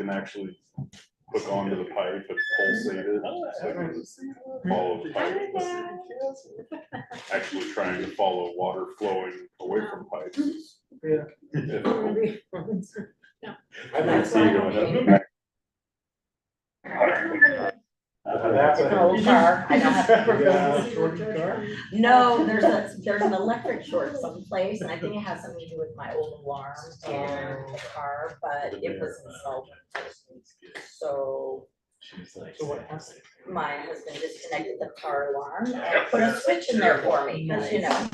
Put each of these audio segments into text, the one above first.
can actually hook onto the pipe and pulsate it. So it can follow the pipe. Actually trying to follow water flowing away from pipes. Yeah. That's why I don't That's It's an old car. I don't have Yeah, short car. No, there's an electric short someplace, and I think it has something to do with my old alarm and the car, but it was installed. So So what happened? my husband disconnected the car alarm and put a switch in there for me, because you know.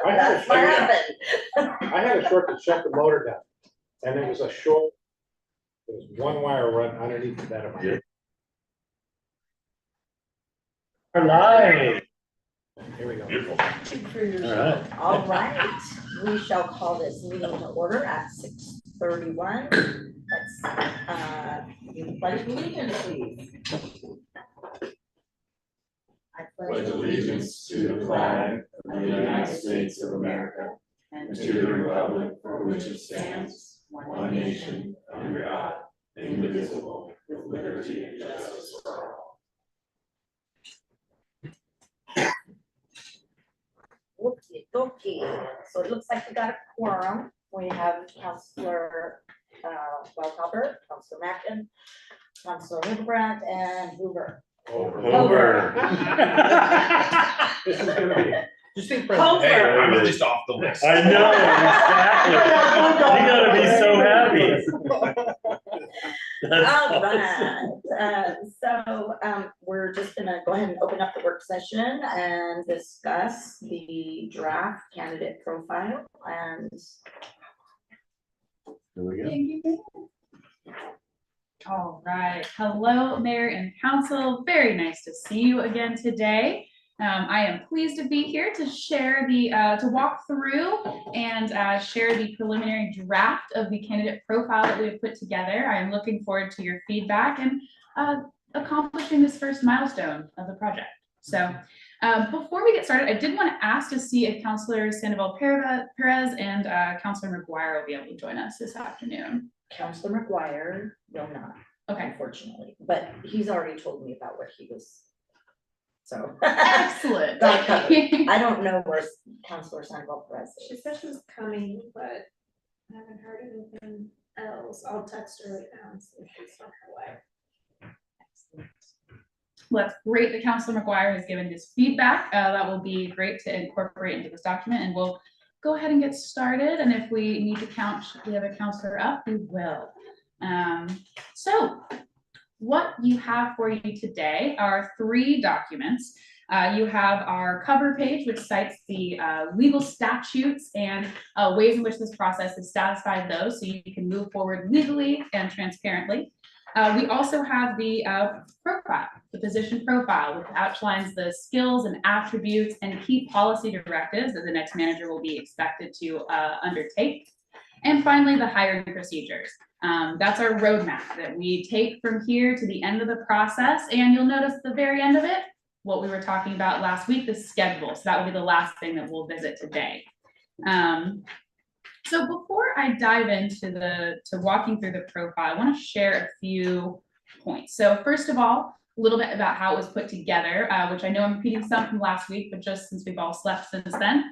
That's my husband. I had a short to shut the motor down, and it was a short, there was one wire run underneath the bed of my. Live. Here we go. All right, we shall call this meeting to order at 6:31. Let's do pledge of allegiance, please. I Pledge allegiance to the flag of the United States of America and to the republic for which it stands, one nation, under God, indivisible, with liberty and justice for all. Okay, so it looks like we got a quorum. We have Councilor Welltopper, Councilor Mackin, Councilor Hildebrandt, and Hoover. Over. This is gonna be, just think. Hover. Hey, I'm at least off the list. I know, exactly. You gotta be so happy. That's All awesome. right, so we're just gonna go ahead and open up the work session and discuss the draft candidate profile and. Here we go. Thank you. All right. Hello, Mayor and Council. Very nice to see you again today. I am pleased to be here to share to walk through and share the preliminary draft of the candidate profile that we have put together. I am looking forward to your feedback and accomplishing this first milestone of the project. So before we get started, I did want to ask to see if Councilor Sandoval Perez and Councilor McGuire will be able to join us this afternoon. Councilor McGuire will not, Okay. unfortunately, but he's already told me about what he was. So. Excellent. Got covered. I don't know where Councilor Sandoval Perez is. She said she was coming, but I haven't heard anything else. I'll text her right now and see if she's on her way. Well, that's great that Councilor McGuire has given his feedback. That will be great to incorporate into this document, and we'll go ahead and get started. And if we need to count the other councilor up, we will. So what you have for you today are 3 documents. You have our cover page, which cites the legal statutes and ways in which this process has satisfied those, so you can move forward legally and transparently. We also have the profile, the position profile, which outlines the skills and attributes and key policy directives that the next manager will be expected to undertake. And finally, the hiring procedures. That's our roadmap that we take from here to the end of the process. And you'll notice at the very end of it, what we were talking about last week, the schedule. So that will be the last thing that we'll visit today. So before I dive into walking through the profile, I want to share a few points. So first of all, a little bit about how it was put together, which I know I'm repeating some from last week, but just since we've all slept since then.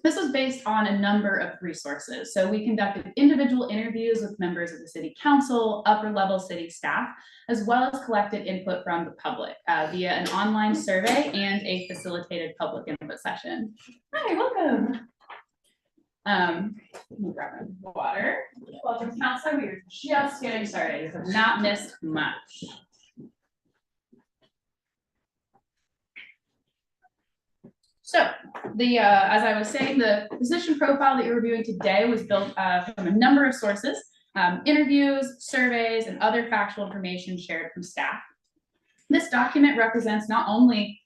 This was based on a number of resources. So we conducted individual interviews with members of the city council, upper level city staff, as well as collected input from the public via an online survey and a facilitated public input session. Hi, welcome. Let me grab my water. Welcome, Councilor. We are just getting started. You have not missed much. So as I was saying, the position profile that you're reviewing today was built from a number of sources, interviews, surveys, and other factual information shared from staff. This document represents not only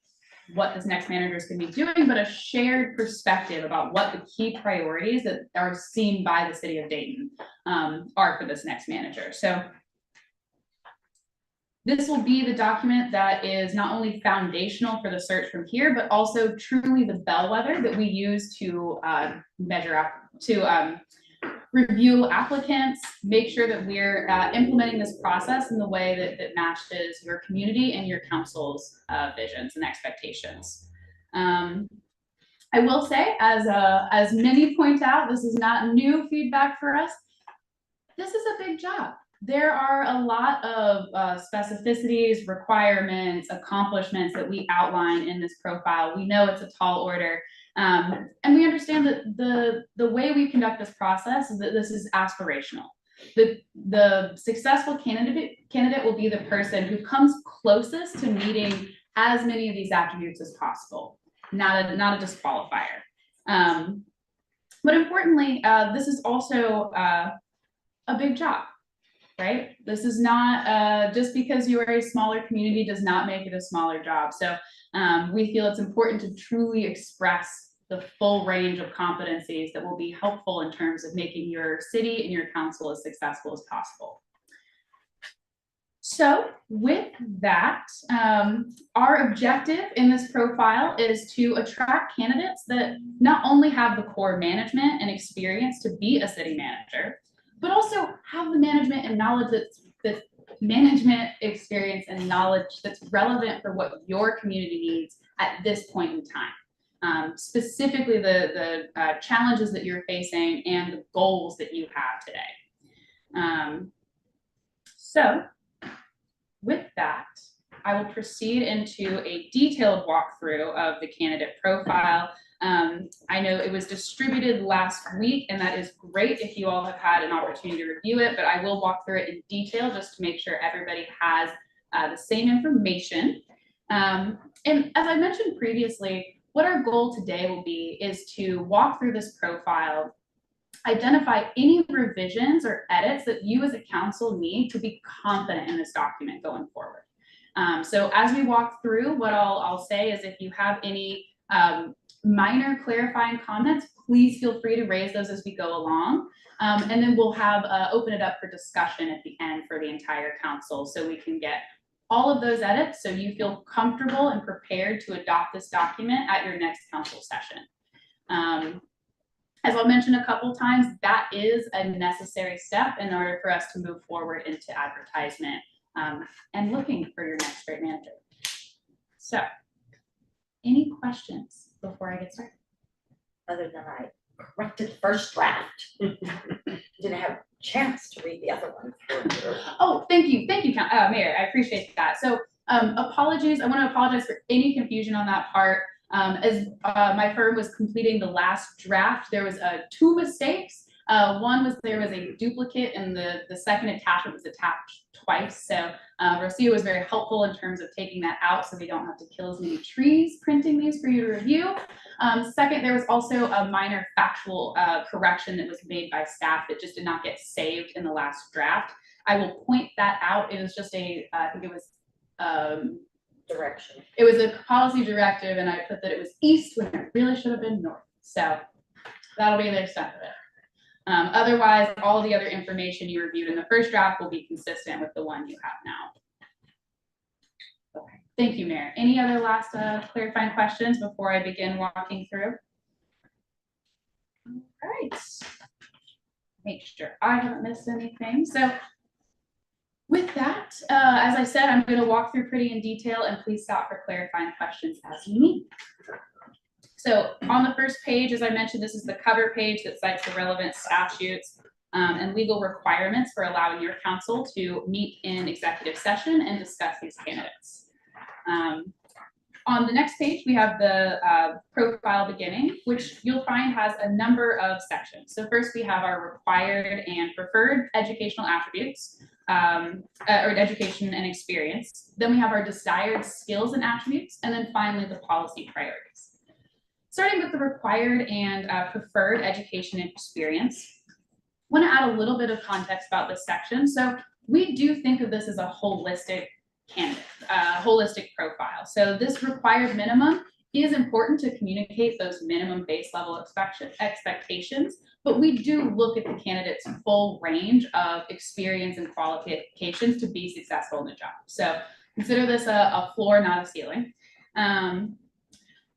what this next manager is going to be doing, but a shared perspective about what the key priorities that are seen by the city of Dayton are for this next manager. So this will be the document that is not only foundational for the search from here, but also truly the bellwether that we use to measure up, to review applicants, make sure that we're implementing this process in the way that matches your community and your council's visions and expectations. I will say, as many point out, this is not new feedback for us. This is a big job. There are a lot of specificities, requirements, accomplishments that we outline in this profile. We know it's a tall order. And we understand that the way we conduct this process is that this is aspirational. The successful candidate will be the person who comes closest to meeting as many of these attributes as possible, not a disqualifier. But importantly, this is also a big job, right? This is not just because you are a smaller community does not make it a smaller job. So we feel it's important to truly express the full range of competencies that will be helpful in terms of making your city and your council as successful as possible. So with that, our objective in this profile is to attract candidates that not only have the core management and experience to be a city manager, but also have the management and knowledge that management experience and knowledge that's relevant for what your community needs at this point in time. Specifically the challenges that you're facing and the goals that you have today. So with that, I will proceed into a detailed walkthrough of the candidate profile. I know it was distributed last week, and that is great if you all have had an opportunity to review it, but I will walk through it in detail just to make sure everybody has the same information. And as I mentioned previously, what our goal today will be is to walk through this profile, identify any revisions or edits that you as a council need to be confident in this document going forward. So as we walk through, what I'll say is if you have any minor clarifying comments, please feel free to raise those as we go along. And then we'll have open it up for discussion at the end for the entire council so we can get all of those edits so you feel comfortable and prepared to adopt this document at your next council session. As I'll mention a couple times, that is a necessary step in order for us to move forward into advertisement and looking for your next great manager. So, any questions before I get started? Other than I corrected first draft. Didn't have a chance to read the other one. Oh, thank you, Mayor. I appreciate that. So, apologies. I want to apologize for any confusion on that part. As my firm was completing the last draft, there was two mistakes. One was there was a duplicate and the second attachment was attached twice. So Rocio was very helpful in terms of taking that out so we don't have to kill as many trees printing these for you to review. Second, there was also a minor factual correction that was made by staff that just did not get saved in the last draft. I will point that out. It was just I think it was Direction. It was a policy directive, and I put that it was east when it really should have been north. So that'll be the extent of it. Otherwise, all the other information you reviewed in the first draft will be consistent with the one you have now. Okay, thank you, Mayor. Any other last clarifying questions before I begin walking through? All right. Make sure I haven't missed anything. So with that, as I said, I'm going to walk through pretty in detail, and please stop for clarifying questions as you need. So on the first page, as I mentioned, this is the cover page that cites the relevant statutes and legal requirements for allowing your council to meet in executive session and discuss these candidates. On the next page, we have the profile beginning, which you'll find has a number of sections. So first we have our required and preferred educational attributes, or education and experience. Then we have our desired skills and attributes, and then finally the policy priorities. Starting with the required and preferred education and experience, I want to add a little bit of context about this section. So we do think of this as a holistic candidate, holistic profile. So this required minimum is important to communicate those minimum base level expectations, but we do look at the candidate's full range of experience and qualifications to be successful in the job. So consider this a floor, not a ceiling.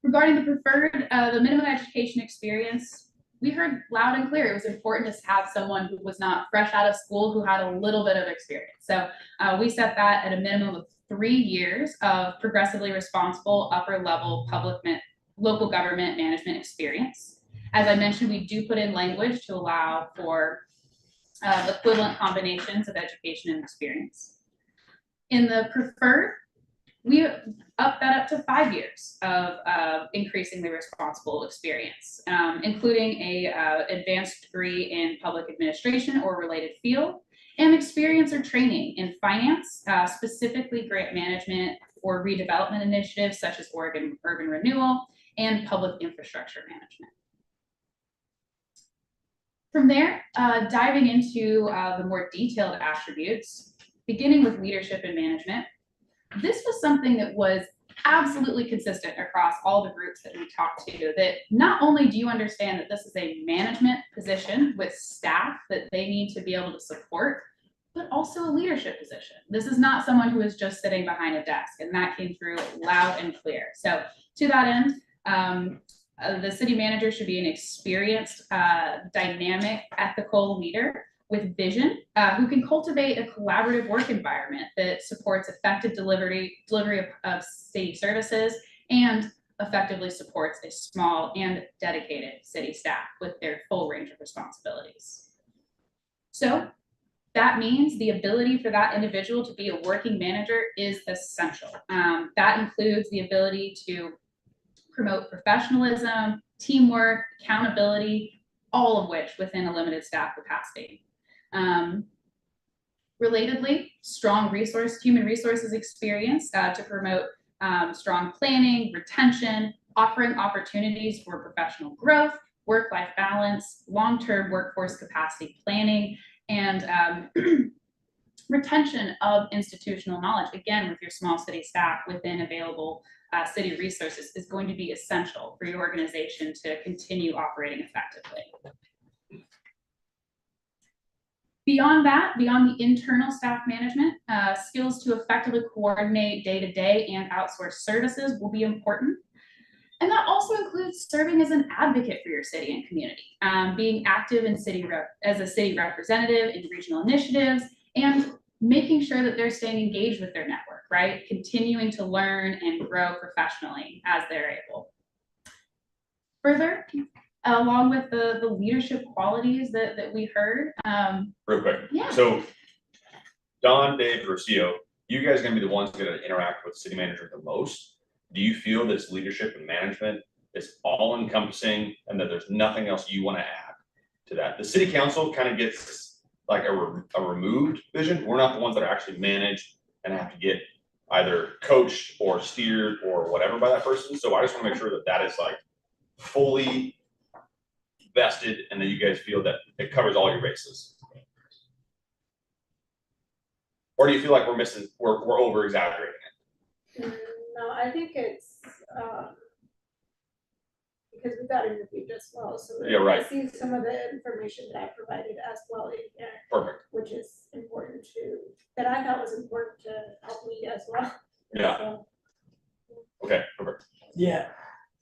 Regarding the preferred, the minimum education experience, we heard loud and clear it was important to have someone who was not fresh out of school, who had a little bit of experience. So we set that at a minimum of 3 years of progressively responsible upper level local government management experience. As I mentioned, we do put in language to allow for equivalent combinations of education and experience. In the preferred, we up that up to 5 years of increasingly responsible experience, including a advanced degree in public administration or related field, and experience or training in finance, specifically grant management or redevelopment initiatives such as Oregon urban renewal and public infrastructure management. From there, diving into the more detailed attributes, beginning with leadership and management, this was something that was absolutely consistent across all the groups that we talked to, that not only do you understand that this is a management position with staff that they need to be able to support, but also a leadership position. This is not someone who is just sitting behind a desk, and that came through loud and clear. So to that end, the city manager should be an experienced, dynamic, ethical leader with vision, who can cultivate a collaborative work environment that supports effective delivery of city services and effectively supports a small and dedicated city staff with their full range of responsibilities. So that means the ability for that individual to be a working manager is essential. That includes the ability to promote professionalism, teamwork, accountability, all of which within a limited staff capacity. Relatedly, strong human resources experience to promote strong planning, retention, offering opportunities for professional growth, work-life balance, long-term workforce capacity planning, and retention of institutional knowledge, again, with your small city staff within available city resources is going to be essential for your organization to continue operating effectively. Beyond that, beyond the internal staff management, skills to effectively coordinate day-to-day and outsource services will be important. And that also includes serving as an advocate for your city and community, being active in as a city representative in regional initiatives, and making sure that they're staying engaged with their network, right? Continuing to learn and grow professionally as they're able. Further, along with the leadership qualities that we heard. Real quick. Yeah. So Don, Dave, Rocio, you guys are gonna be the ones gonna interact with the city manager the most. Do you feel this leadership and management is all encompassing and that there's nothing else you wanna add to that? The city council kind of gets like a removed vision. We're not the ones that are actually managed and have to get either coached or steered or whatever by that person. So I just wanna make sure that that is like fully vested and that you guys feel that it covers all your bases. Or do you feel like we're over exaggerating it? No, I think it's, because we got interviewed as well, so. Yeah, right. I see some of the information that I provided as well in here. Perfect. Which is important that I thought was important to help me as well. Yeah. So, Okay, perfect. Yeah,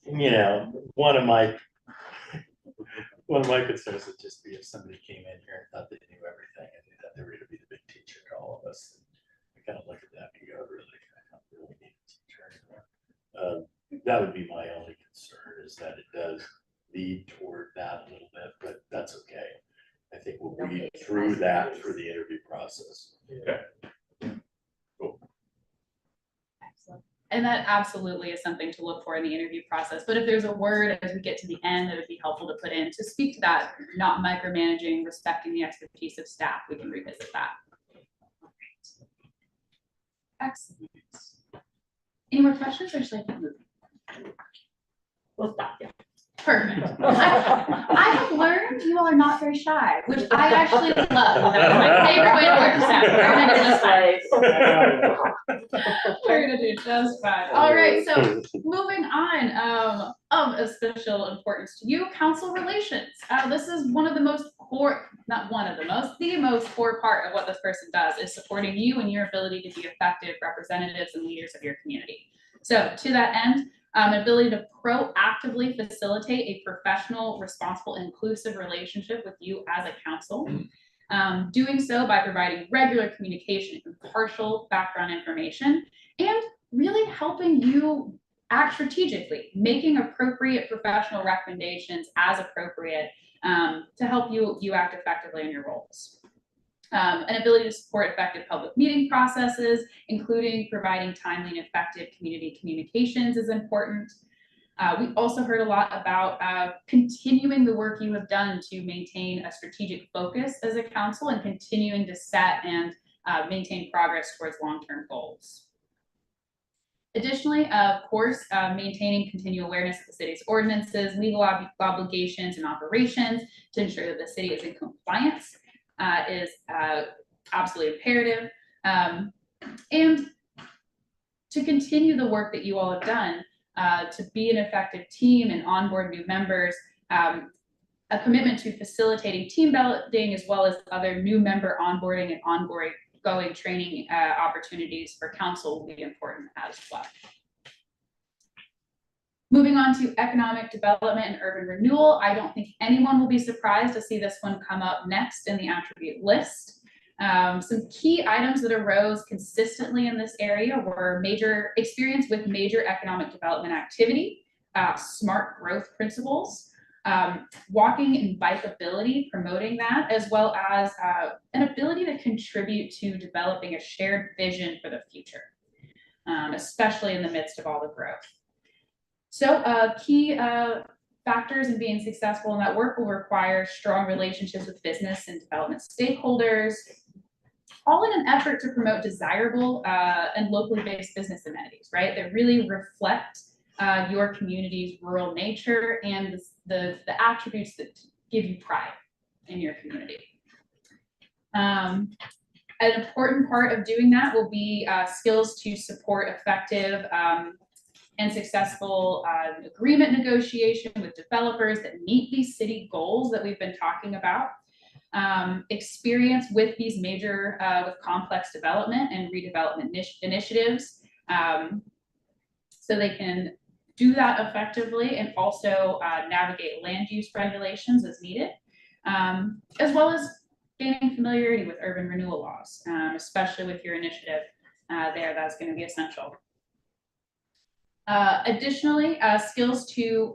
you know, one of my concerns would just be if somebody came in here and thought they knew everything and they thought they were gonna be the big teacher to all of us. I kind of look at that and go, really, I don't really need a teacher. That would be my only concern, is that it does lead toward that a little bit, but that's okay. I think we'll read through that for the interview process. Okay. Excellent. And that absolutely is something to look for in the interview process. But if there's a word as we get to the end that would be helpful to put in to speak to that, not micromanaging, respecting the expertise of staff, we can revisit that. Excellent. Any more questions, or should I keep moving? We'll stop you. Perfect. I have learned you all are not very shy, which I actually love. That's my favorite way to work. So we're gonna do just fine. All right, so moving on, of special importance to you, council relations. This is one of the most core, not one of the most, the most core part of what this person does is supporting you and your ability to be effective representatives and leaders of your community. So to that end, ability to proactively facilitate a professional, responsible, inclusive relationship with you as a council. Doing so by providing regular communication, impartial background information, and really helping you act strategically, making appropriate professional recommendations as appropriate to help you act effectively in your roles. An ability to support effective public meeting processes, including providing timely and effective community communications is important. We also heard a lot about continuing the work you have done to maintain a strategic focus as a council and continuing to set and maintain progress towards long-term goals. Additionally, of course, maintaining continual awareness of the city's ordinances, legal obligations, and operations to ensure that the city is in compliance is absolutely imperative. And to continue the work that you all have done to be an effective team and onboard new members, a commitment to facilitating team building as well as other new member onboarding and ongoing training opportunities for council will be important as well. Moving on to economic development and urban renewal, I don't think anyone will be surprised to see this one come up next in the attribute list. Some key items that arose consistently in this area were major experience with major economic development activity, smart growth principles, walking and bikeability, promoting that, as well as an ability to contribute to developing a shared vision for the future, especially in the midst of all the growth. So key factors in being successful in that work will require strong relationships with business and development stakeholders, all in an effort to promote desirable and locally based business amenities, right? That really reflect your community's rural nature and the attributes that give you pride in your community. An important part of doing that will be skills to support effective and successful agreement negotiation with developers that meet these city goals that we've been talking about. Experience with these major, with complex development and redevelopment initiatives, so they can do that effectively and also navigate land use regulations as needed, as well as gaining familiarity with urban renewal laws, especially with your initiative there, that's going to be essential. Additionally, skills to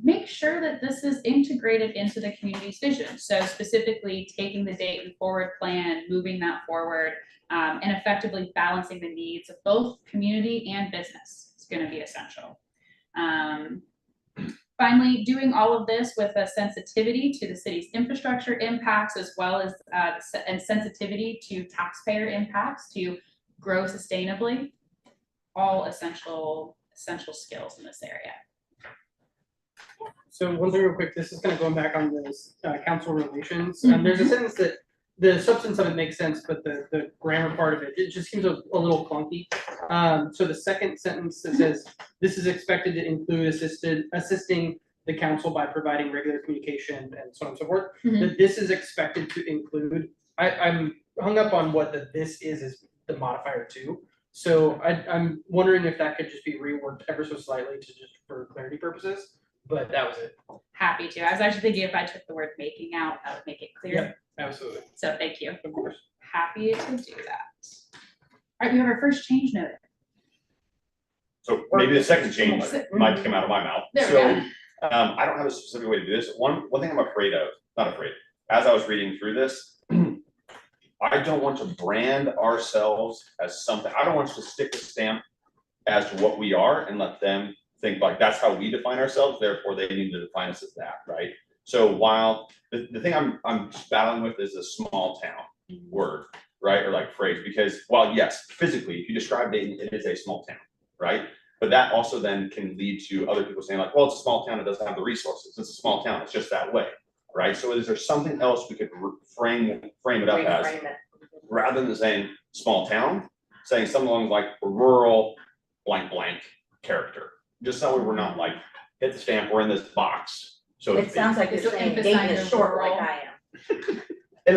make sure that this is integrated into the community's vision. So specifically taking the Dayton Forward Plan, moving that forward, and effectively balancing the needs of both community and business is going to be essential. Finally, doing all of this with a sensitivity to the city's infrastructure impacts, as well as and sensitivity to taxpayer impacts to grow sustainably, all essential skills in this area. So one thing real quick, this is kind of going back on this council relations. There's a sentence that the substance of it makes sense, but the grammar part of it just seems a little clunky. So the second sentence that says, this is expected to include assisting the council by providing regular communication and so on and so forth. That this is expected to include, I'm hung up on what the this is the modifier to. So I'm wondering if that could just be reworked ever so slightly to just for clarity purposes, but that was it. Happy to. I was actually thinking if I took the word making out, that would make it clear. Yeah, absolutely. So thank you. Of course. Happy to do that. All right, we have our first change note. So maybe the second change might come out of my mouth. There we So go. I don't have a specific way to do this. One thing I'm afraid of, not afraid, as I was reading through this, I don't want to brand ourselves as something. I don't want us to stick a stamp as to what we are and let them think like that's how we define ourselves, therefore they need to define us as that, right? So while the thing I'm battling with is a small town word, right? Or like phrase, because while yes, physically, if you describe Dayton, it is a small town, right? But that also then can lead to other people saying like, well, it's a small town, it doesn't have the resources. It's a small town, it's just that way, right? So is there something else we could frame it up as, Reframe it. rather than saying small town, saying something along like rural blank blank character, just so we're not like hit the stamp, we're in this box. So It sounds like you're So saying emphasize Dayton is the short rural. like I am. And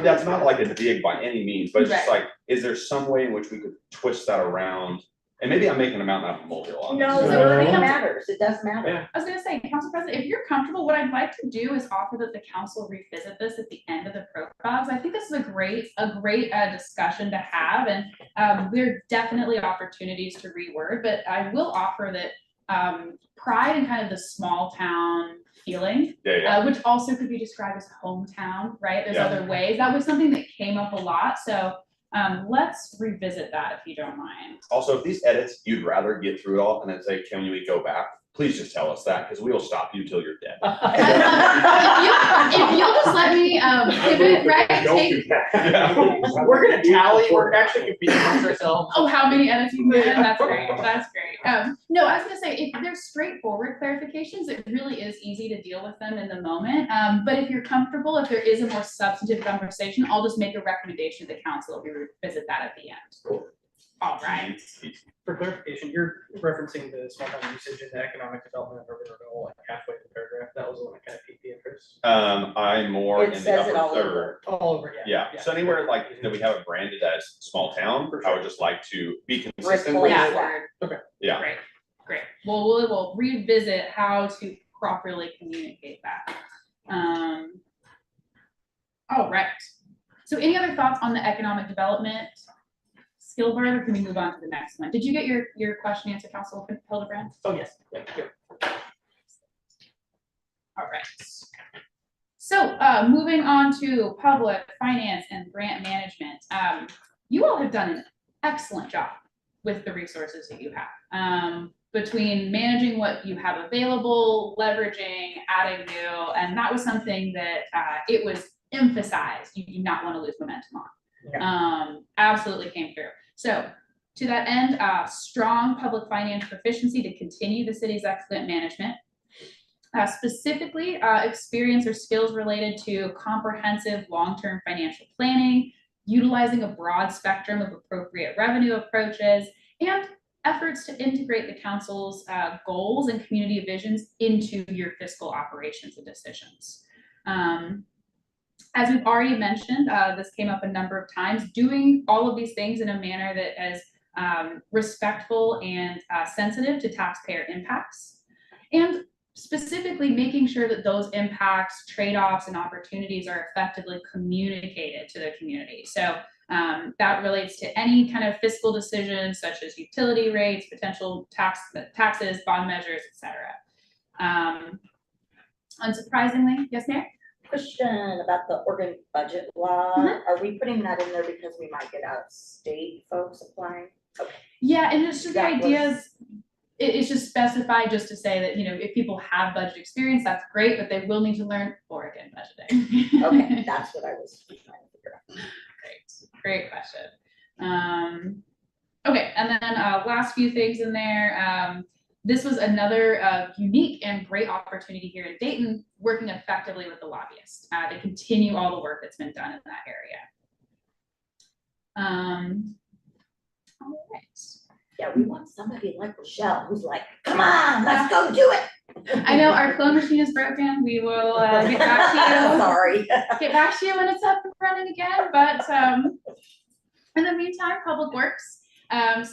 that's not like a dig by any means, but it's just Right. like, is there some way in which we could twist that around And maybe I'm making a mountain out of a molehill on No, this. it matters, it does matter. Yeah. I was gonna say, Council President, if you're comfortable, what I'd like to do is offer that the council revisit this at the end of the profiles. I think this is a great discussion to have, and there are definitely opportunities to reword, but I will offer that pride in kind of the small town feeling, which also could be described as hometown, right? There's other ways. That was something that came up a lot, so let's revisit that if you don't mind. Also, if these edits, you'd rather get through it all and then say, can we go back? Please just tell us that, because we will stop you till you're dead. If you'll just let me pivot, right? We're gonna tally, we're actually competing against ourselves. Oh, how many edits you put in? That's great. That's great. No, I was gonna say, if there's straightforward clarifications, it really is easy to deal with them in the moment. But if you're comfortable, if there is a more substantive conversation, I'll just make a recommendation to the council. We revisit that at the end. Cool. All right. For clarification, you're referencing the small town usage and the economic development of urban renewal, like halfway through the paragraph. That was the one that kind of piqued the interest. I'm more It in the says it upper all over. third. All over, yeah. Yeah, so anywhere like that we have it branded as small town, For I sure. would just like to be consistent Replace with that that. word. Yeah. Great. Well, we'll revisit how to properly communicate that. All right. So any other thoughts on the economic development skill board, or can we move on to the next one? Did you get your question answered, Council Hildebrand? Oh, yes. Yeah. All right. So moving on to public finance and grant management. You all have done an excellent job with the resources that you have. Between managing what you have available, leveraging, adding new, and that was something that it was emphasized you do not want to lose momentum on. Absolutely came through. So to that end, strong public finance proficiency to continue the city's excellent management. Specifically, experience or skills related to comprehensive long-term financial planning, utilizing a broad spectrum of appropriate revenue approaches, and efforts to integrate the council's goals and community visions into your fiscal operations and decisions. As we've already mentioned, this came up a number of times, doing all of these things in a manner that is respectful and sensitive to taxpayer impacts, and specifically making sure that those impacts, trade-offs, and opportunities are effectively communicated to the community. So that relates to any kind of fiscal decisions such as utility rates, potential taxes, bond measures, etc. Unsurprisingly, yes, Mayor? Question about the Oregon budget law. Are we putting that in there because we might get out of state folks applying? Okay. Yeah, and it's just the That idea was- is, it's just specified just to say that, you know, if people have budget experience, that's great, but they will need to learn Oregon budgeting. Okay, that's what I was trying to figure out. Great question. Okay, and then last few things in there. This was another unique and great opportunity here in Dayton, working effectively with the lobbyists to continue all the work that's been done in that area. All right. Yeah, we want somebody like Rochelle who's like, come on, let's go do it. I know our clone machine is broken. We will get back to you. Sorry. Get back to you when it's up and running again. But in the meantime, Public Works. And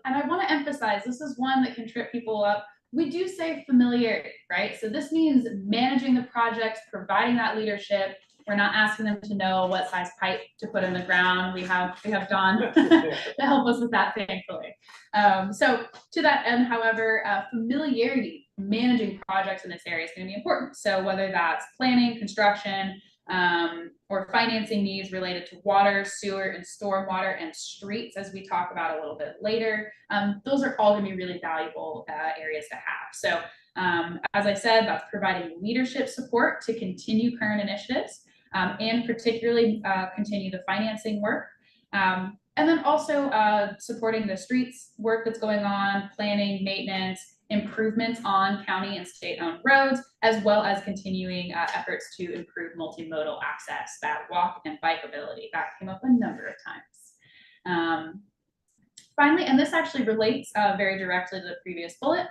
I want to emphasize, this is one that can trip people up. We do say familiarity, right? So this means managing the projects, providing that leadership. We're not asking them to know what size pipe to put in the ground. We have Don to help us with that, thankfully. So to that end, however, familiarity managing projects in this area is going to be important. So whether that's planning, construction, or financing needs related to water, sewer, and stormwater and streets, as we talk about a little bit later, those are all going to be really valuable areas to have. So as I said, that's providing leadership support to continue current initiatives and particularly continue the financing work. And then also supporting the streets work that's going on, planning, maintenance, improvements on county and state-owned roads, as well as continuing efforts to improve multimodal access, that walk and bike ability. That came up a number of times. Finally, and this actually relates very directly to the previous bullet,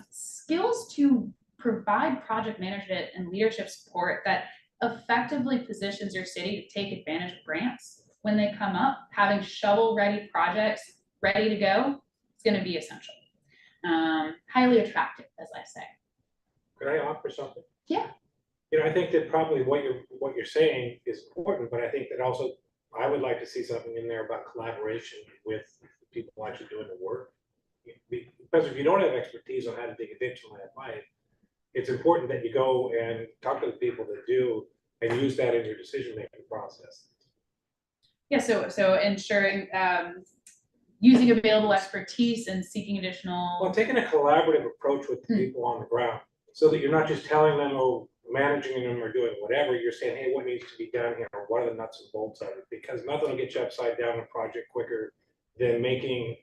skills to provide project management and leadership support that effectively positions your city to take advantage of grants when they come up, having shovel-ready projects ready to go, it's gonna be essential. Highly attractive, as I say. Could I offer something? Yeah. I think that probably what you're saying is important, but I think that also, I would like to see something in there about collaboration with the people actually doing the work. Because if you don't have expertise on how to dig a ditch and let it pipe, it's important that you go and talk to the people that do and use that in your decision-making process. Yeah, so ensuring, using available expertise and seeking Well, additional, taking a collaborative approach with the people on the ground, so that you're not just telling them or managing them or doing whatever, you're saying, hey, what needs to be done here, or what are the nuts and bolts of it? Because nothing will get you upside down in a project quicker than making,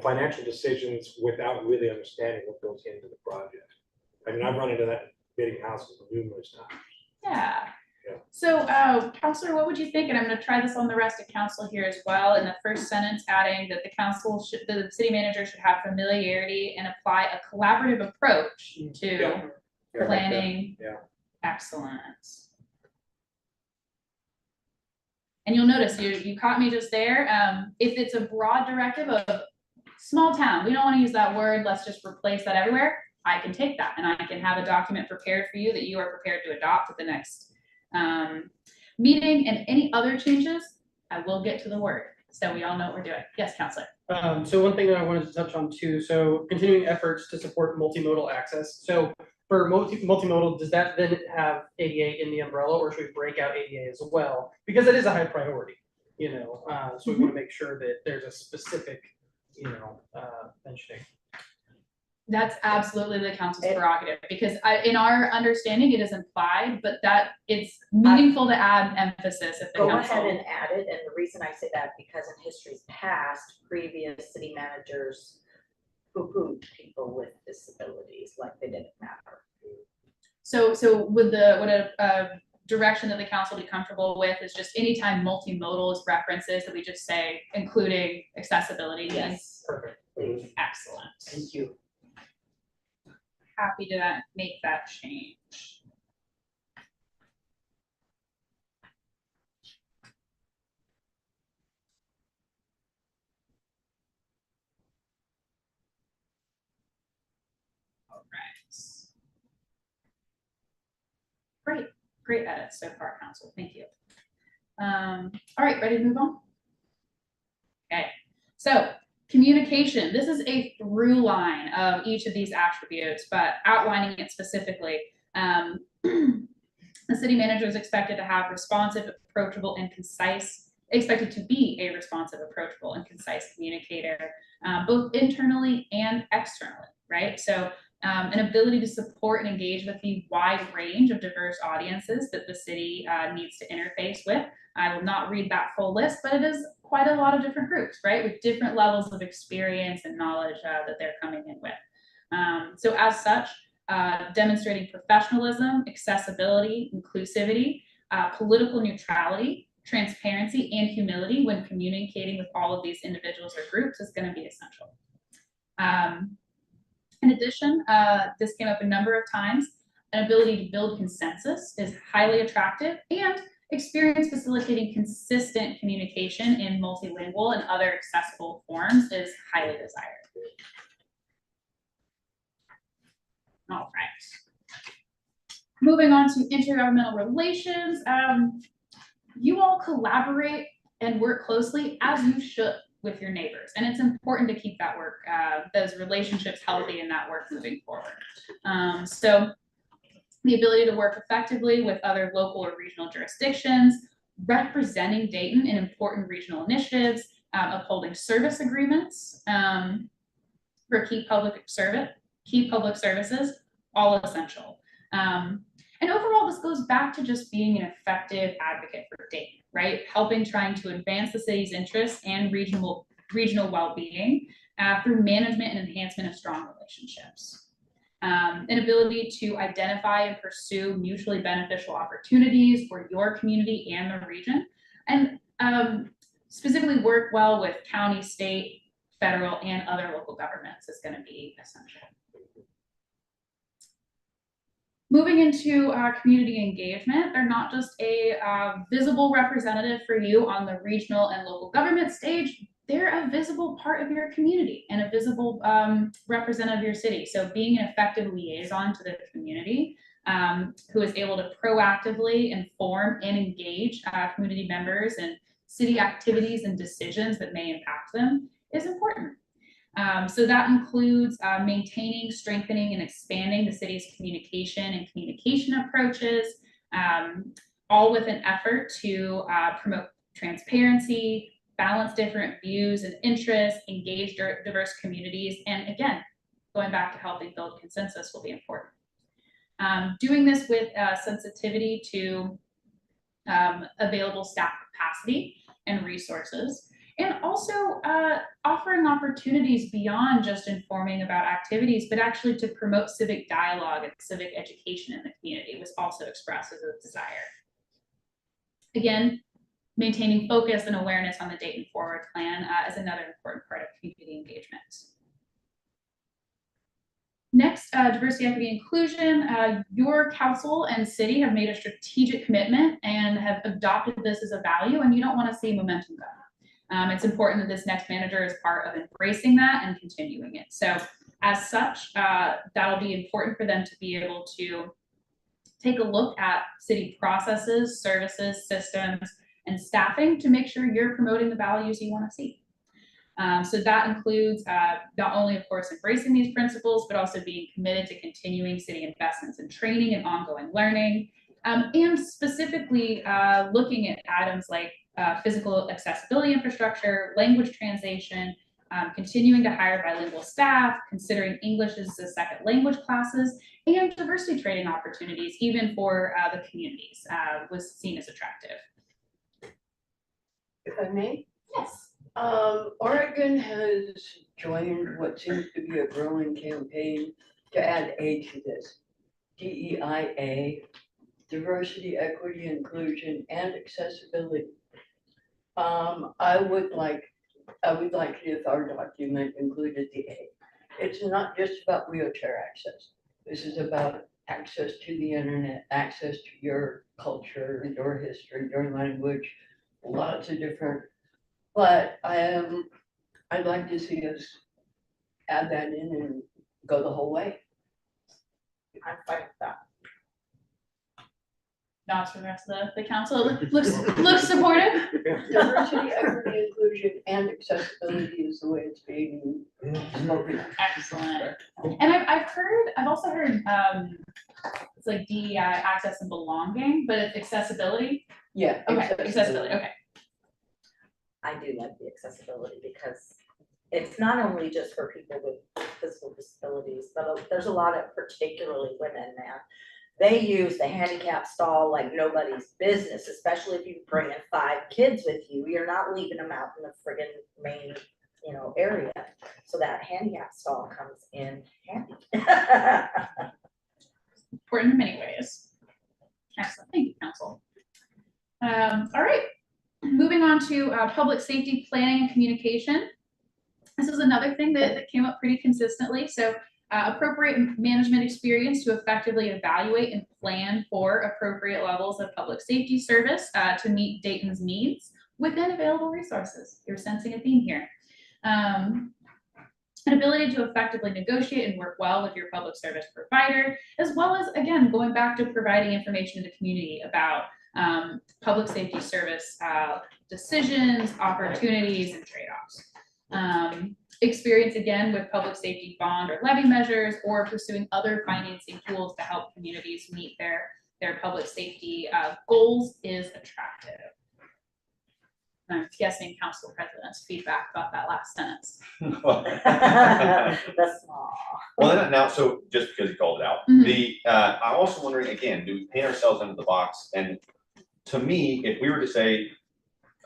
financial decisions without really understanding what goes into the project. I mean, I've run into that bidding houses numerous times. yeah. Yeah. So, Counselor, what would you think? And I'm gonna try this on the rest of council here as well. In the first sentence, adding that the city manager should have familiarity and apply a collaborative approach to Yeah. planning. Yeah. Excellent. And you'll notice, you caught me just there. If it's a broad directive of small town, we don't want to use that word, let's just replace that everywhere. I can take that and I can have a document prepared for you that you are prepared to adopt at the next meeting. And any other changes, I will get to the word. So we all know what we're doing. Yes, Counselor. So one thing that I wanted to touch on too, so continuing efforts to support multimodal access. So for multimodal, does that then have ADA in the umbrella, or should we break out ADA as well? Because it is a high priority, so we want to make sure that there's a specific, mentioning. That's absolutely the council's prerogative, because in our understanding, it is implied, but that it's meaningful to add emphasis if the Go council. ahead and add it, and the reason I say that, because in history's past, previous city managers poo-pooed people with disabilities, like they didn't matter. So would a direction that the council be comfortable with is just anytime multimodal is references that we just say including accessibility? Yes. Perfect. Excellent. Thank you. Happy to make that change. All right. Great edits so far, council. Thank you. All right, ready to move on? Okay, so communication. This is a through line of each of these attributes, but outlining it specifically. The city manager is expected to have responsive, approachable, and concise, expected to be a responsive, approachable, and concise communicator, both internally and externally, right? So an ability to support and engage with the wide range of diverse audiences that the city needs to interface with. I will not read that full list, but it is quite a lot of different groups, right? With different levels of experience and knowledge that they're coming in with. So as such, demonstrating professionalism, accessibility, inclusivity, political neutrality, transparency, and humility when communicating with all of these individuals or groups is going to be essential. In addition, this came up a number of times, an ability to build consensus is highly attractive, and experience facilitating consistent communication in multilingual and other accessible forms is highly desired. All right. Moving on to intergovernmental relations. You all collaborate and work closely as you should with your neighbors. And it's important to keep that work, those relationships healthy and that work moving forward. So the ability to work effectively with other local or regional jurisdictions, representing Dayton in important regional initiatives, upholding service agreements for key public services, all essential. And overall, this goes back to just being an effective advocate for Dayton, right? Trying to advance the city's interests and regional well-being through management and enhancement of strong relationships. An ability to identify and pursue mutually beneficial opportunities for your community and the region, and specifically work well with county, state, federal, and other local governments is going to be essential. Moving into community engagement, they're not just a visible representative for you on the regional and local government stage, they're a visible part of your community and a visible representative of your city. So being an effective liaison to the community, who is able to proactively inform and engage community members and city activities and decisions that may impact them is important. So that includes maintaining, strengthening, and expanding the city's communication and communication approaches, all with an effort to promote transparency, balance different views and interests, engage diverse communities, and again, going back to helping build consensus will be important. Doing this with sensitivity to available staff capacity and resources, and also offering opportunities beyond just informing about activities, but actually to promote civic dialogue and civic education in the community was also expressed as a desire. Again, maintaining focus and awareness on the Dayton Forward Plan is another important part of community engagement. Next, diversity, equity, inclusion. Your council and city have made a strategic commitment and have adopted this as a value, and you don't want to see momentum go. It's important that this next manager is part of embracing that and continuing it. So as such, that'll be important for them to be able to take a look at city processes, services, systems, and staffing to make sure you're promoting the values you want to see. So that includes not only, of course, embracing these principles, but also being committed to continuing city investments in training and ongoing learning, and specifically looking at items like physical accessibility infrastructure, language translation, continuing to hire bilingual staff, considering English as a second language classes, and diversity training opportunities, even for the communities, was seen as attractive. If I may? Yes. Oregon has joined what seems to be a growing campaign to add A to this. DEIA, diversity, equity, inclusion, and accessibility. I would like it if our document included the A. It's not just about wheelchair access. This is about access to the internet, access to your culture, your history, your language, lots of different. But I'd like to see us add that in and go the whole way. I'm fine with that. Nods from the rest of the council. Looks supportive. Diversity, equity, inclusion, and accessibility is the way it's being spoken. Excellent. And I've also heard it's like DEI, access and belonging, but it's accessibility. Yeah. Okay, accessibility. Okay. I do like the accessibility because it's not only just for people with physical disabilities, but there's a lot of, particularly women, man. They use the handicap stall like nobody's business, especially if you bring in 5 kids with you. You're not leaving them out in the friggin' main, area. So that handicap stall comes in handy. Important in many ways. Excellent. Thank you, council. All right. Moving on to public safety planning and communication. This is another thing that came up pretty consistently. So appropriate management experience to effectively evaluate and plan for appropriate levels of public safety service to meet Dayton's needs within available resources. You're sensing a theme here. An ability to effectively negotiate and work well with your public service provider, as well as, again, going back to providing information to the community about public safety service decisions, opportunities, and trade-offs. Experience, again, with public safety bond or levy measures, or pursuing other financing tools to help communities meet their public safety goals is attractive. I'm guessing Council President's feedback about that last sentence. That's small. Well, now, so just because you called it out, I'm also wondering, again, do we paint ourselves into the box? And to me, if we were to say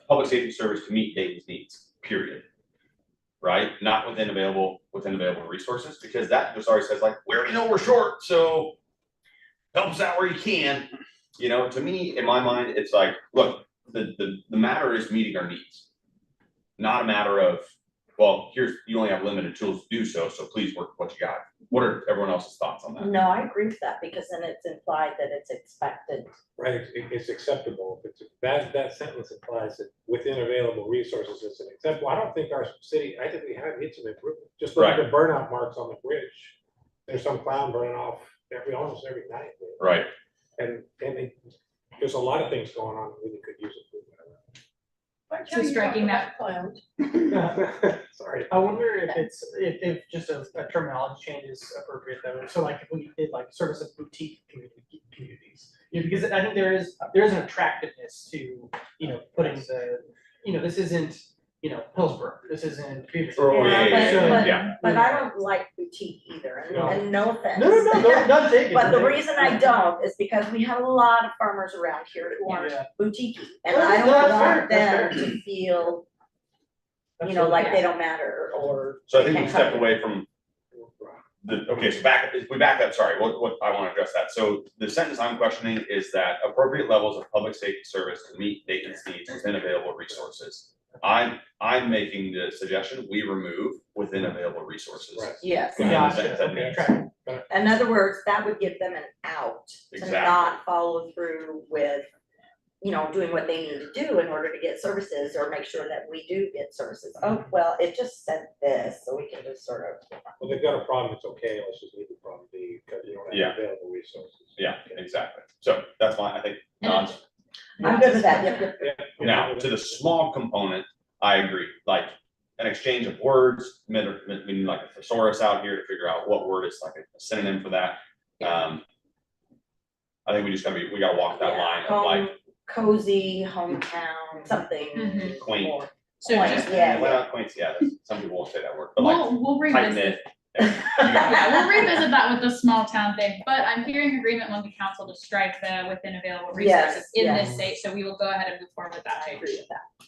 public safety service to meet Dayton's needs, period, right? Not within available resources, because that just already says like, we already know we're short, so help us out where you can. To me, in my mind, it's like, look, the matter is meeting our needs, not a matter of, well, you only have limited tools to do so please work with what you got. What are everyone else's thoughts on that? No, I agree with that, because then it's implied that it's expected. Right, it's acceptable, if it's, that sentence implies that within available resources is an example. I don't think our city, I think we have hit some improvement, just look at the burnout marks on the bridge. There's some clown burning off almost every night. Right. And there's a lot of things going on that really could use So striking that. improvement. Sorry. I wonder if it's, if just a terminology change is appropriate though, so like if we did like service of boutique communities. You know, because I think there is an attractiveness to, you know, putting the, you know, this isn't, you know, Hillsborough, this isn't Beaverton. Oh, But I don't like boutique either, and no offense. No, not taken. But the reason I don't is because we have a lot of farmers around here who aren't Yeah. boutique, and Well, I don't that's want fair, them to feel, you know, like they don't matter, or. So I think they we can't stepped come. away from okay, so if we back up, sorry, what I want to address that. So the sentence I'm questioning is that appropriate levels of public safety service to meet Dayton's needs within available resources. I'm making the suggestion we remove within available resources. Right. Yes, Yeah. Gotcha, okay, track. in other words, that would give them an out to Exactly. not follow through with, you know, doing what they need to do in order to get services, or make sure that we do get services. Oh, well, it just said this, so we can just sort of. Well, they've got a problem, it's okay, let's just leave the problem be, because you don't Yeah. have available resources. Yeah, exactly. So that's why I think Don's. I'm good with that, yep. Yeah. Now, to the small component, I agree, like an exchange of words, meaning like a thesaurus out here to figure out what word is like a synonym for that. I think we just gotta we gotta walk that Yeah, line of like cozy, hometown, something Mhm. quaint. more. So Quaint, just, yeah, Well, quaint, yeah, some people won't say that word, but like we'll tight revisit. knit. Yeah, we'll revisit that with the small town thing, but I'm hearing agreement on the council to strike the within available resources Yes, in yes. this state, so we will go ahead and move forward with that I change. agree with that.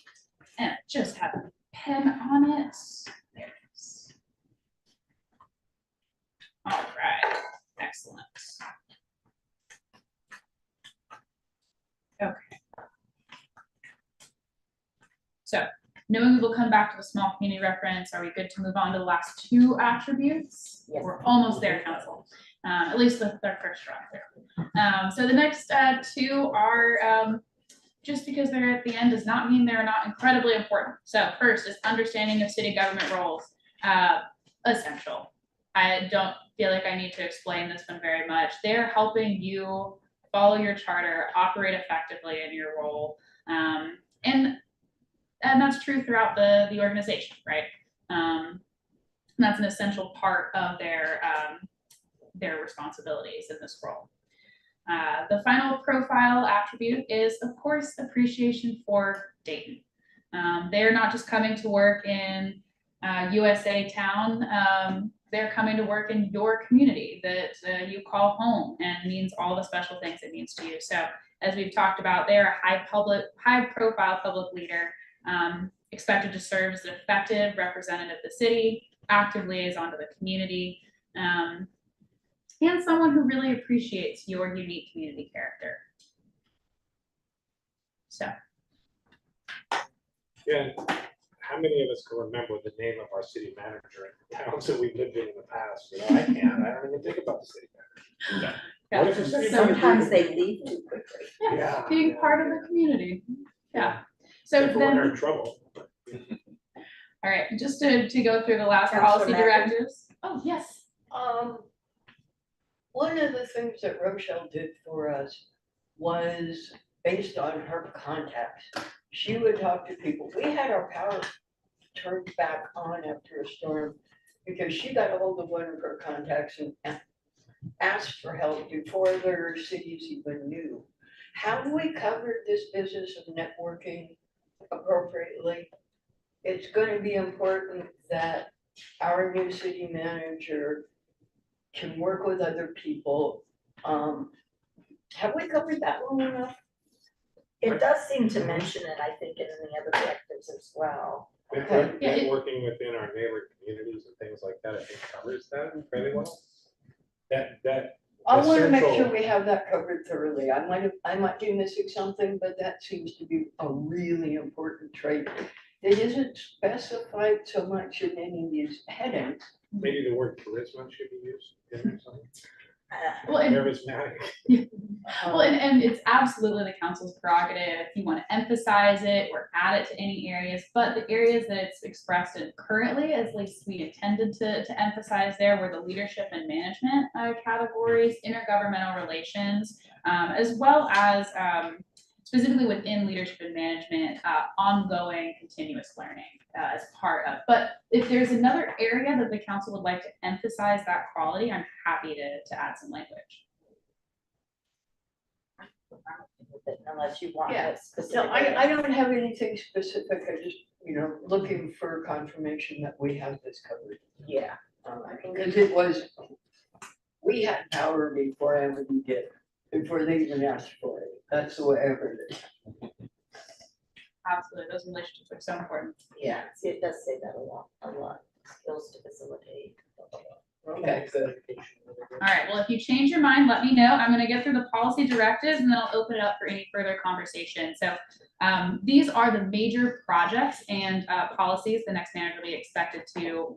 And I just have a pen on it. There it is. All right, excellent. Okay. So, knowing we will come back to the small community reference, are we good to move on to the last two attributes? Yes. We're almost there, council. At least the first round there. So the next two are just because they're at the end does not mean they're not incredibly important. So first is understanding of city government roles, essential. I don't feel like I need to explain this one very much. They're helping you follow your charter, operate effectively in your role. And that's true throughout the organization, right? And that's an essential part of their responsibilities in this role. The final profile attribute is, of course, appreciation for Dayton. They're not just coming to work in USA town, they're coming to work in your community that you call home and means all the special things it means to you. So as we've talked about, they're a high profile public leader, expected to serve as an effective representative of the city, active liaison to the community, and someone who really appreciates your unique community character. So. Yeah, how many of us can remember the name of our city manager in towns that we've lived in the past? You know, I can't, I don't even think about the city manager. No. What if the city manager- Sometimes they leave too quickly. Yeah. Being part of the community, yeah. So Except for when they're then, in trouble. all right, just to go through the last Councilor policy Matthews? directives. Oh, yes. One of the things that Rochelle did for us was based on her contacts. She would talk to people. We had our power turned back on after a storm because she got a hold of one of her contacts and asked for help before their cities even knew. Have we covered this business of networking appropriately? It's going to be important that our new city manager can work with other people. Have we covered that one enough? It does seem to mention it, I think, in the other directives as well. Yeah, it- Networking within our neighbor communities and things like that, I think covers that fairly well. That. I want to make essential- sure we have that covered thoroughly. I might be missing something, but that seems to be a really important trait. It isn't specified so much in any of these headings, Maybe the word charisma should be used in there somewhere. Well, and Charismatic. Well, and it's absolutely the council's prerogative if you want to emphasize it or add it to any areas, but the areas that it's expressed in currently, at least we intended to emphasize there, were the leadership and management categories, intergovernmental relations, as well as specifically within leadership and management, ongoing continuous learning as part of. But if there's another area that the council would like to emphasize that quality, I'm happy to add some language. Unless you want Yeah. it specific. No, I don't have anything specific, I just, looking for confirmation that we have this covered. Yeah. Because it was, we had power before Amity did, before they even asked for it, that's the way I heard it. Absolutely, those relationships are so important. Yeah, see, it does say that a lot, skills to facilitate. Okay, good. All right, well, if you change your mind, let me know. I'm gonna get through the policy directives and then I'll open it up for any further conversation. So these are the major projects and policies the next manager will be expected to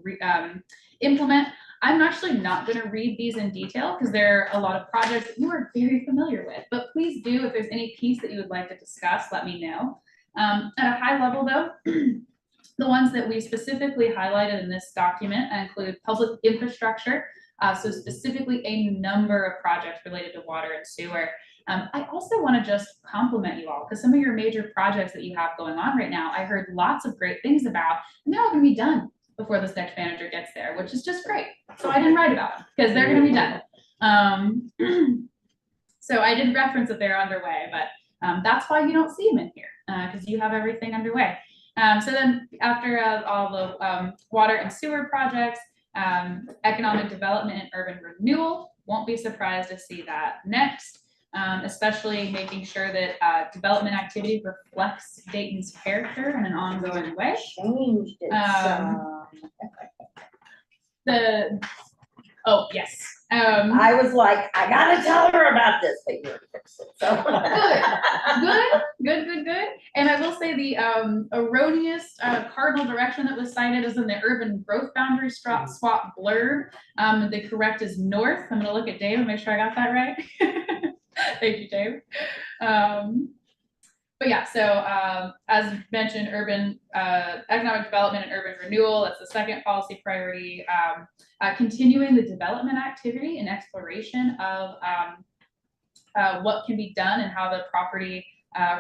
implement. I'm actually not gonna read these in detail because there are a lot of projects that you are very familiar with, but please do, if there's any piece that you would like to discuss, let me know. At a high level though, the ones that we specifically highlighted in this document include public infrastructure, so specifically a number of projects related to water and sewer. I also want to just compliment you all because some of your major projects that you have going on right now, I heard lots of great things about, and they're all going to be done before this next manager gets there, which is just great. So I didn't write about them because they're going to be done. So I did reference that they're underway, but that's why you don't see them in here because you have everything underway. So then after all the water and sewer projects, economic development and urban renewal, won't be surprised to see that next, especially making sure that development activity reflects Dayton's character in an ongoing way. Changed it some. Oh, yes. I was like, I gotta tell her about this, but you fixed it, so. Good. And I will say the erroneous cardinal direction that was cited is in the urban growth boundary swap blurb. The correct is north. I'm gonna look at Dave and make sure I got that right. Thank you, Dave. But yeah, so as mentioned, urban economic development and urban renewal, that's the second policy priority. Continuing the development activity and exploration of what can be done and how the property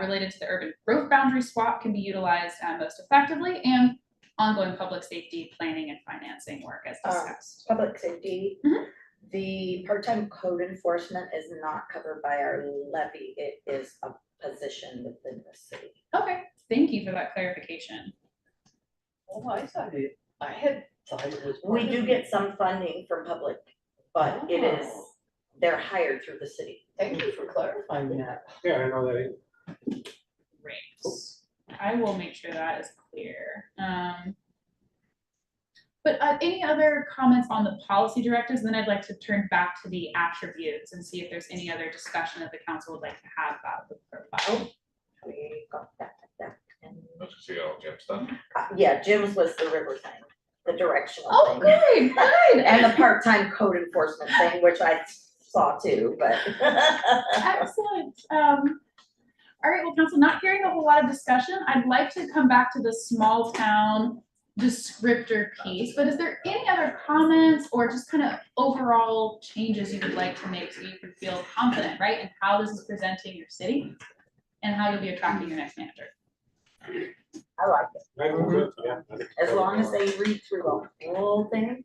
related to the urban growth boundary swap can be utilized most effectively, and ongoing public safety planning and financing work as discussed. Public safety, Mhm. the part-time code enforcement is not covered by our levy, it is a position within the city. Okay, thank you for that clarification. Oh, I had thought it was. We do get some funding from public, but it is, Oh. they're hired through the city. Thank you for clarifying that. Yeah, I know that. Great. I will make sure that is clear. But any other comments on the policy directives? Then I'd like to turn back to the attributes and see if there's any other discussion that the council would like to have about the profile. We got that. And, Let's see all Jim stuff. yeah, Jim's was the river thing, the directional Oh, thing. good. And the part-time code enforcement thing, which I saw too, but. Excellent. All right, well, council, not hearing a whole lot of discussion. I'd like to come back to the small town descriptor piece, but is there any other comments or just kind of overall changes you would like to make so you can feel confident, right? And how this is presenting your city and how you'll be attracting your next manager. I like it. I think so, yeah, I think As so. long as they read through the whole thing,